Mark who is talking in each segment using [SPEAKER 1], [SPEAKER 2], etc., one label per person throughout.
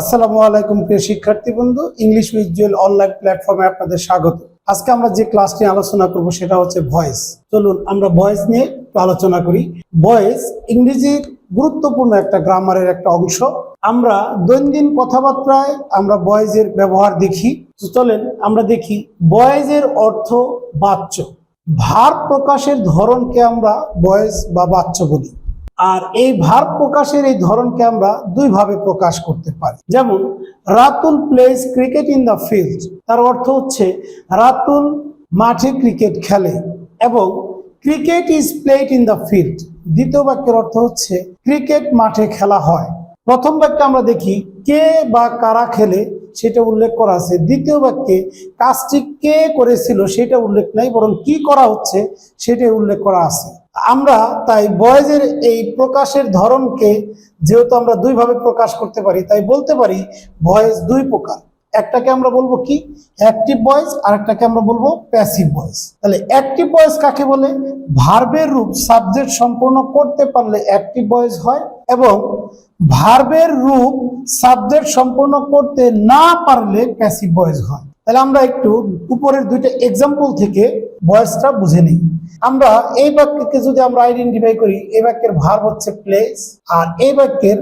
[SPEAKER 1] আসসালামু আলাইকুম প্রিয় শিক্ষার্থী বন্ধু, ইংলিশ উইথ জুয়েল অনলাইন প্ল্যাটফর্মে আপনাদের স্বাগত। আজকে আমরা যে ক্লাস নিয়ে আলোচনা করব সেটা হচ্ছে ভয়েস। চলুন আমরা ভয়েস নিয়ে একটু আলোচনা করি। ভয়েস ইংরেজির গুরুত্বপূর্ণ একটা গ্রামারের একটা অংশ। আমরা দৈনন্দিন কথাবার্তায় আমরা ভয়েসের ব্যবহার দেখি। তো চলেন আমরা দেখি ভয়েসের অর্থ বাচ্য। ভার্ব প্রকাশের ধরনকে আমরা ভয়েস বা বাচ্য বলি। আর এই ভার্ব প্রকাশের এই ধরনকে আমরা দুই ভাবে প্রকাশ করতে পারি। যেমন Ratul place cricket in the field, তার অর্থ হচ্ছে রাতুল মাঠে ক্রিকেট খেলে, এবং cricket is played in the field, দ্বিতীয় বাক্যের অর্থ হচ্ছে ক্রিকেট মাঠে খেলা হয়। প্রথম বাক্যে আমরা দেখি কে বা কারা খেলে সেটা উল্লেখ করা আছে, দ্বিতীয় বাক্যে কাজটি কে করেছিল সেটা উল্লেখ নাই, বরং কি করা হচ্ছে সেটাই উল্লেখ করা আছে। আমরা তাই ভয়েসের এই প্রকাশের ধরনকে যেহেতু আমরা দুই ভাবে প্রকাশ করতে পারি, তাই বলতে পারি ভয়েস দুই প্রকার। একটাকে আমরা বলবো কি অ্যাক্টিভ ভয়েস, আর একটাকে আমরা বলবো প্যাসিভ ভয়েস। তাহলে অ্যাক্টিভ ভয়েস কাকে বলে? ভার্বের রূপ সাবজেক্ট সম্পূর্ণ করতে পারলে অ্যাক্টিভ ভয়েস হয়, এবং ভার্বের রূপ সাবজেক্ট সম্পূর্ণ করতে না পারলে প্যাসিভ ভয়েস হয়। তাহলে আমরা একটু উপরের দুইটা এক্সাম্পল থেকে ভয়েসটা বুঝে নিই। আমরা এই বাক্যকে যদি আমরা আইডেন্টিফাই করি, এই বাক্যের ভার্ব হচ্ছে প্লেস, আর এই বাক্যের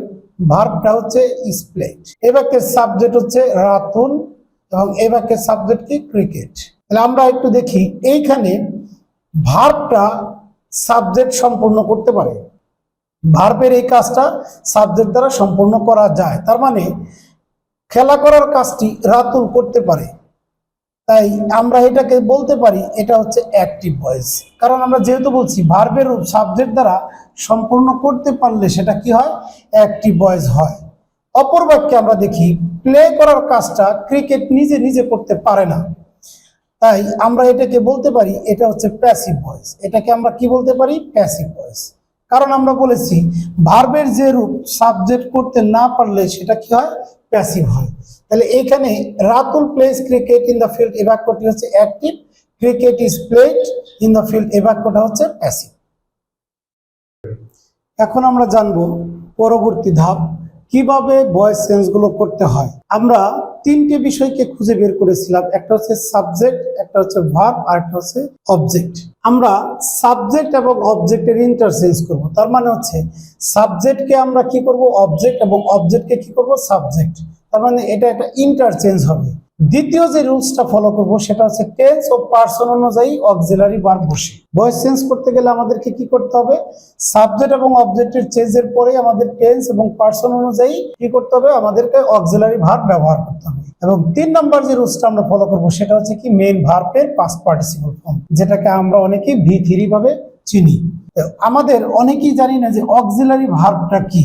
[SPEAKER 1] ভার্বটা হচ্ছে ইজ প্লেড। এই বাক্যের সাবজেক্ট হচ্ছে রাতুল, এবং এই বাক্যের সাবজেক্ট কি ক্রিকেট। তাহলে আমরা একটু দেখি এইখানে ভার্বটা সাবজেক্ট সম্পূর্ণ করতে পারে, ভার্বের এই কাজটা সাবজেক্ট দ্বারা সম্পূর্ণ করা যায়। তার মানে খেলা করার কাজটি রাতুল করতে পারে, তাই আমরা এটাকে বলতে পারি এটা হচ্ছে অ্যাক্টিভ ভয়েস। কারণ আমরা যেহেতু বলছি ভার্বের রূপ সাবজেক্ট দ্বারা সম্পূর্ণ করতে পারলে সেটা কি হয়? অ্যাক্টিভ ভয়েস হয়। অপর বাক্যে আমরা দেখি প্লে করার কাজটা ক্রিকেট নিজে নিজে করতে পারে না, তাই আমরা এটাকে বলতে পারি এটা হচ্ছে প্যাসিভ ভয়েস। এটাকে আমরা কি বলতে পারি? Passive voice. কারণ আমরা বলেছি ভার্বের যে রূপ সাবজেক্ট করতে না পারলে সেটা কি হয়? প্যাসিভ হয়। তাহলে এখানে Ratul place cricket in the field এই বাক্যটি হচ্ছে active, cricket is played in the field এই বাক্যটা হচ্ছে প্যাসিভ। এখন আমরা জানবো পরবর্তী ধাপ কিভাবে ভয়েস চেঞ্জ গুলো করতে হয়। আমরা তিনটে বিষয়কে খুঁজে বের করেছিলাম, একটা হচ্ছে সাবজেক্ট, একটা হচ্ছে ভার্ব, আর একটা হচ্ছে অবজেক্ট। আমরা সাবজেক্ট এবং অবজেক্টের ইন্টারচেঞ্জ করব। তার মানে হচ্ছে সাবজেক্টকে আমরা কি করব? অবজেক্ট, এবং অবজেক্টকে কি করব? সাবজেক্ট। তার মানে এটা একটা ইন্টারচেঞ্জ হবে। দ্বিতীয় যে রুলসটা ফলো করব সেটা হচ্ছে টেন্স ও পার্সন অনুযায়ী অক্সিলারি ভার্ব বসে। ভয়েস চেঞ্জ করতে গেলে আমাদেরকে কি করতে হবে? সাবজেক্ট এবং অবজেক্টের চেঞ্জের পরে আমাদের টেন্স এবং পার্সন অনুযায়ী কি করতে হবে? আমাদেরকে অক্সিলারি ভার্ব ব্যবহার করতে হবে। এবং 3 নম্বর যে রুলসটা আমরা ফলো করব সেটা হচ্ছে কি মেইন ভার্বের পাস্ট পার্টিসিপল ফর্ম, যেটাকে আমরা অনেকেই V3 ভাবে চিনি। আমাদের অনেকেই জানি না যে অক্সিলারি ভার্বটা কি।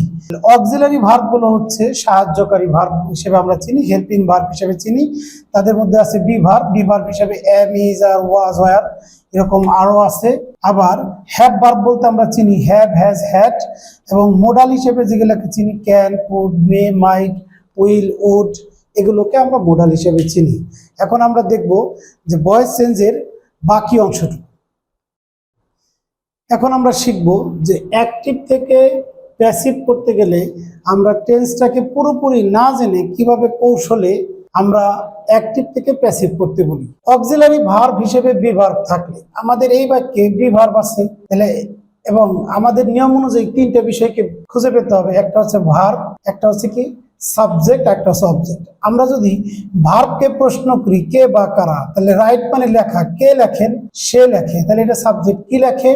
[SPEAKER 1] অক্সিলারি ভার্ব গুলো হচ্ছে সাহায্যকারী ভার্ব হিসেবে আমরা চিনি, হেল্পিং ভার্ব হিসেবে চিনি। তাদের মধ্যে আছে বি ভার্ব হিসেবে am, is, are, was, were, এরকম আরো আছে। আবার হ্যাভ ভার্ব বলতে আমরা চিনি হ্যাভ, হ্যাজ, হ্যাড, এবং মোডাল হিসেবে যেগুলোকে চিনি can, could, may, might, will, would, এগুলোকে আমরা মোডাল হিসেবে চিনি। এখন আমরা দেখব যে ভয়েস চেঞ্জের বাকি অংশটুকু। এখন আমরা শিখব যে অ্যাক্টিভ থেকে প্যাসিভ করতে গেলে আমরা টেন্সটাকে পুরোপুরি না জেনে কিভাবে কৌশলে আমরা অ্যাক্টিভ থেকে প্যাসিভ করতে বলি। অক্সিলারি ভার্ব হিসেবে বি ভার্ব থাকলে আমাদের এই বাক্যে বি ভার্ব আছে, তাহলে এবং আমাদের নিয়ম অনুযায়ী 3টে বিষয়কে খুঁজে পেতে হবে। একটা হচ্ছে ভার্ব, একটা হচ্ছে কি সাবজেক্ট, একটা হচ্ছে অবজেক্ট। আমরা যদি ভার্বকে প্রশ্ন করি কে বা কারা, তাহলে রাইট মানে লেখা, কে লেখেন? সে লেখে, তাহলে এটা সাবজেক্ট। কি লেখে?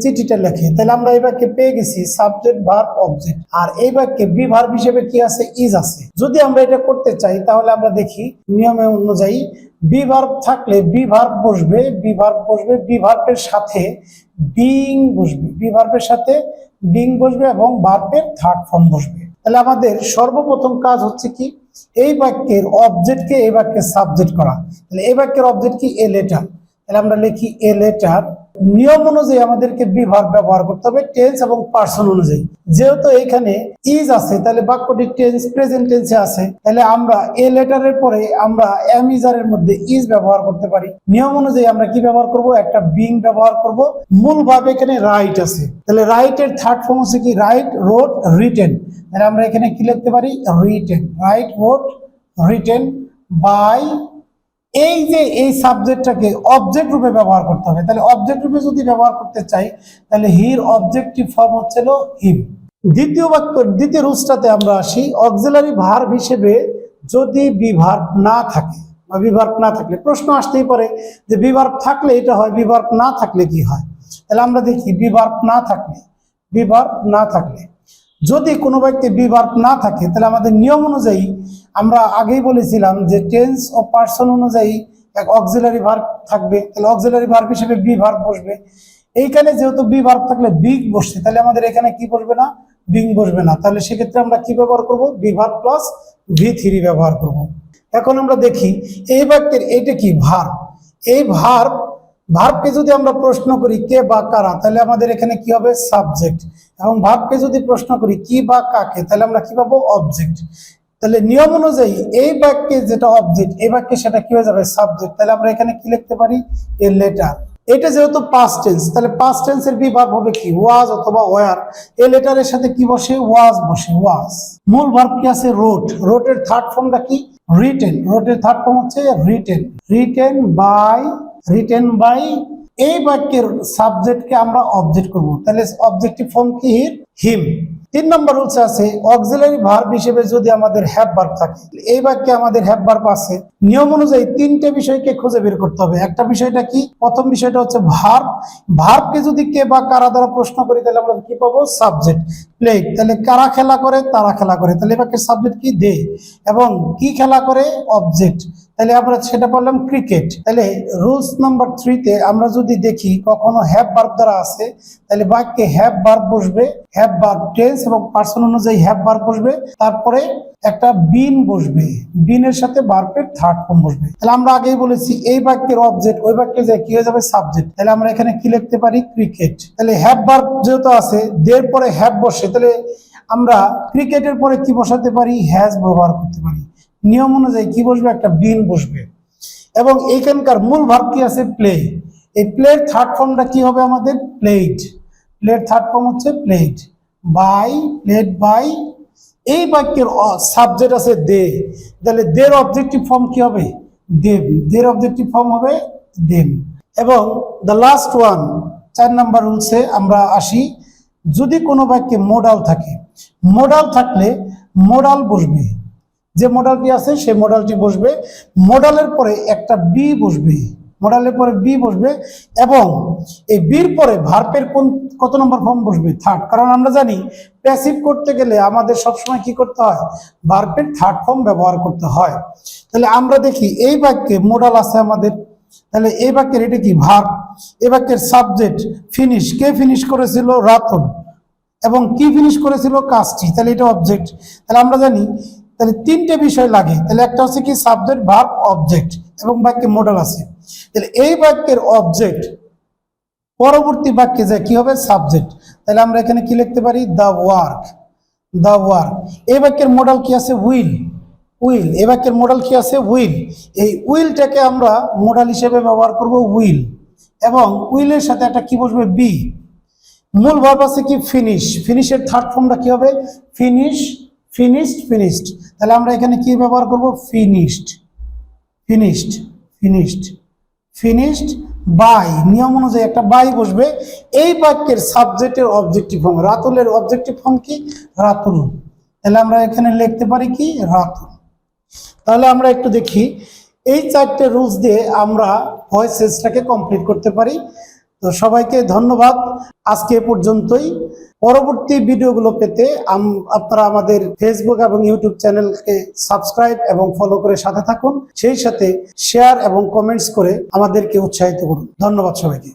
[SPEAKER 1] চিঠিটা লেখে। তাহলে আমরা এই বাক্যে পেয়ে গেছি সাবজেক্ট, ভার্ব, অবজেক্ট। আর এই বাক্যে বি ভার্ব হিসেবে কি আছে? ইজ আছে। যদি আমরা এটা করতে চাই তাহলে আমরা দেখি নিয়মে অনুযায়ী বি ভার্ব থাকলে বি ভার্ব বসবে, বি ভার্ব বসবে, বি ভার্বের সাথে বিং বসবে, বি ভার্বের সাথে বিং বসবে, এবং ভার্বের থার্ড ফর্ম বসবে। তাহলে আমাদের সর্বপ্রথম কাজ হচ্ছে কি এই বাক্যের অবজেক্টকে এই বাক্যের সাবজেক্ট করা। তাহলে এই বাক্যের অবজেক্ট কি? A letter. তাহলে আমরা লিখি এ লেটার, নিয়ম অনুযায়ী আমাদেরকে বি ভার্ব ব্যবহার করতে হবে টেন্স এবং পার্সন অনুযায়ী। যেহেতু এখানে ইজ আছে তাহলে বাক্যটি টেন্স প্রেজেন্ট টেন্সে আছে, তাহলে আমরা এ লেটারের পরে আমরা এম ইজারের মধ্যে ইজ ব্যবহার করতে পারি। নিয়ম অনুযায়ী আমরা কি ব্যবহার করব, একটা বিং ব্যবহার করব। মূল ভার্ব এখানে রাইট আছে, তাহলে রাইটের থার্ড ফর্ম হচ্ছে কি রাইট, রোট, রিটেন। তাহলে আমরা এখানে কি লিখতে পারি, রিটেন, রাইট, রোট, রিটেন বাই। এই যে এই সাবজেক্টটাকে অবজেক্ট রূপে ব্যবহার করতে হবে, তাহলে অবজেক্ট রূপে যদি ব্যবহার করতে চাই তাহলে হির অবজেক্টিভ ফর্ম হচ্ছিল হিম। দ্বিতীয় রুলসটাতে আমরা আসি। অক্সিলারি ভার্ব হিসেবে যদি বি ভার্ব না থাকে বা বি ভার্ব না থাকলে, প্রশ্ন আসতেই পারে যে বি ভার্ব থাকলে এটা হয়, বি ভার্ব না থাকলে কি হয়। তাহলে আমরা দেখি বি ভার্ব না থাকলে, বি ভার্ব না থাকলে যদি কোনো বাক্যে বি ভার্ব না থাকে তাহলে আমাদের নিয়ম অনুযায়ী আমরা আগেই বলেছিলাম যে টেন্স ও পার্সন অনুযায়ী এক অক্সিলারি ভার্ব থাকবে, তাহলে অক্সিলারি ভার্ব হিসেবে বি ভার্ব বসবে। এইখানে যেহেতু বি ভার্ব থাকলে বিগ বসছে, তাহলে আমাদের এখানে কি বসবে না, বিং বসবে না। তাহলে সেক্ষেত্রে আমরা কি ব্যবহার করব, বি ভার্ব প্লাস V3 ব্যবহার করব। এখন আমরা দেখি এই বাক্যের এইটা কি ভার্ব। এই ভার্বকে যদি আমরা প্রশ্ন করি কে বা কারা, তাহলে আমাদের এখানে কি হবে, সাবজেক্ট। এবং ভার্বকে যদি প্রশ্ন করি কি বা কাকে, তাহলে আমরা কি পাবো, অবজেক্ট। তাহলে নিয়ম অনুযায়ী এই বাক্যে যেটা অবজেক্ট, এই বাক্যে সেটা কি হয়ে যাবে, সাবজেক্ট। তাহলে আমরা এখানে কি লিখতে পারি, এ লেটার। এটা যেহেতু পাস্ট টেন্স, তাহলে পাস্ট টেন্সের বি ভার্ব হবে কি, ওয়াজ অথবা ওয়ার। এই লেটারের সাথে কি বসে, ওয়াজ বসে, ওয়াজ। মূল ভার্ব কি আছে, রোট। রোটের থার্ড ফর্মটা কি, রিটেন। রোটের থার্ড ফর্ম হচ্ছে written, written by, written by. এই বাক্যের সাবজেক্টকে আমরা অবজেক্ট করব, তাহলে অবজেক্টিভ ফর্ম কি, হিম। 3 নম্বর রুলস আছে অক্সিলারি ভার্ব হিসেবে যদি আমাদের হ্যাভ ভার্ব থাকে। এই বাক্যে আমাদের হ্যাভ ভার্ব আছে, নিয়ম অনুযায়ী 3টে বিষয়কে খুঁজে বের করতে হবে। একটা বিষয়টা কি, প্রথম বিষয়টা হচ্ছে ভার্ব। ভার্বকে যদি কে বা কারা দ্বারা প্রশ্ন করি তাহলে আমরা কি পাবো, সাবজেক্ট, প্লেড। তাহলে কারা খেলা করে, তারা খেলা করে, তাহলে বাক্যের সাবজেক্ট কি, দে। এবং কি খেলা করে, অবজেক্ট, তাহলে আমরা সেটা বললাম ক্রিকেট। তাহলে রুলস নাম্বার 3-তে আমরা যদি দেখি কখনো হ্যাভ ভার্ব দ্বারা আছে, তাহলে বাক্যে হ্যাভ ভার্ব বসবে, হ্যাভ ভার্ব টেন্স এবং পার্সন অনুযায়ী হ্যাভ ভার্ব বসবে, তারপরে একটা বিন বসবে, বিনের সাথে ভার্বের থার্ড ফর্ম বসবে। তাহলে আমরা আগেই বলেছি এই বাক্যের অবজেক্ট ওই বাক্যে যে কি হয়ে যাবে, সাবজেক্ট। তাহলে আমরা এখানে কি লিখতে পারি, ক্রিকেট। তাহলে হ্যাভ ভার্ব যেহেতু আছে, দের পরে হ্যাভ বসে, তাহলে আমরা ক্রিকেটের পরে কি বসাতে পারি, হ্যাজ ব্যবহার করতে পারি। নিয়ম অনুযায়ী কি বসবে, একটা বিন বসবে। এবং এইখানকার মূল ভার্ব কি আছে, প্লে। এই প্লের থার্ড ফর্মটা কি হবে আমাদের, প্লেড। প্লের থার্ড ফর্ম হচ্ছে প্লেড বাই, প্লেড বাই। এই বাক্যের সাবজেক্ট আছে দে, তাহলে দের অবজেক্টিভ ফর্ম কি হবে, দেম। দের অবজেক্টিভ ফর্ম হবে দেম। এবং দ্য লাস্ট ওয়ান 4 নম্বর রুলসে আমরা আসি। যদি কোনো বাক্যে মোডাল থাকে, মোডাল থাকলে মোডাল বসবে, যে মডালটি আছে সেই মডালটি বসবে। মডালের পরে একটা বি বসবে, মডালের পরে বি বসবে। এবং এই বির পরে ভার্বের কত নম্বর ফর্ম বসবে, থার্ড। কারণ আমরা জানি প্যাসিভ করতে গেলে আমাদের সবসময় কি করতে হয়, ভার্বের থার্ড ফর্ম ব্যবহার করতে হয়। তাহলে আমরা দেখি এই বাক্যে মোডাল আছে আমাদের, তাহলে এই বাক্যের এটা কি, ভার্ব। এই বাক্যের সাবজেক্ট ফিনিশ, কে ফিনিশ করেছিল, রাতন। এবং কি ফিনিশ করেছিল, কাজটি, তাহলে এটা অবজেক্ট। তাহলে আমরা জানি তাহলে 3টে বিষয় লাগে। তাহলে একটা হচ্ছে কি, সাবজেক্ট, ভার্ব, অবজেক্ট, এবং বাক্যে মোডাল আছে। তাহলে এই বাক্যের অবজেক্ট পরবর্তী বাক্যে যে কি হবে, সাবজেক্ট। তাহলে আমরা এখানে কি লিখতে পারি, দ্য ওয়ার্ক, দ্য ওয়ার্ক। এই বাক্যের মোডাল কি আছে, উইল, উইল। এই বাক্যের মোডাল কি আছে, উইল। এই উইলটাকে আমরা মোডাল হিসেবে ব্যবহার করব, উইল। এবং উইলের সাথে একটা কি বসবে, বি। মূল ভার্ব আছে কি, ফিনিশ। ফিনিশের থার্ড ফর্মটা কি হবে, ফিনিশ, ফিনিশড, ফিনিশড। তাহলে আমরা এখানে কি ব্যবহার করব, finished, finished, finished, finished by. নিয়ম অনুযায়ী একটা বাই বসবে। এই বাক্যের সাবজেক্টের অবজেক্টিভ ফর্ম, রাতুলের অবজেক্টিভ ফর্ম কি, রাতুল। তাহলে আমরা এখানে লিখতে পারি কি, রাতুল। তাহলে আমরা একটু দেখি এই 4টে রুলস দিয়ে আমরা ভয়েস সেন্সটাকে কমপ্লিট করতে পারি। তো সবাইকে ধন্যবাদ, আজকে এ পর্যন্তই। পরবর্তী ভিডিওগুলো পেতে আপনারা আমাদের ফেসবুক এবং ইউটিউব চ্যানেলকে সাবস্ক্রাইব এবং ফলো করে সাথে থাকুন। সেই সাথে শেয়ার এবং কমেন্টস করে আমাদেরকে উৎসাহিত করুন। ধন্যবাদ সবাইকে।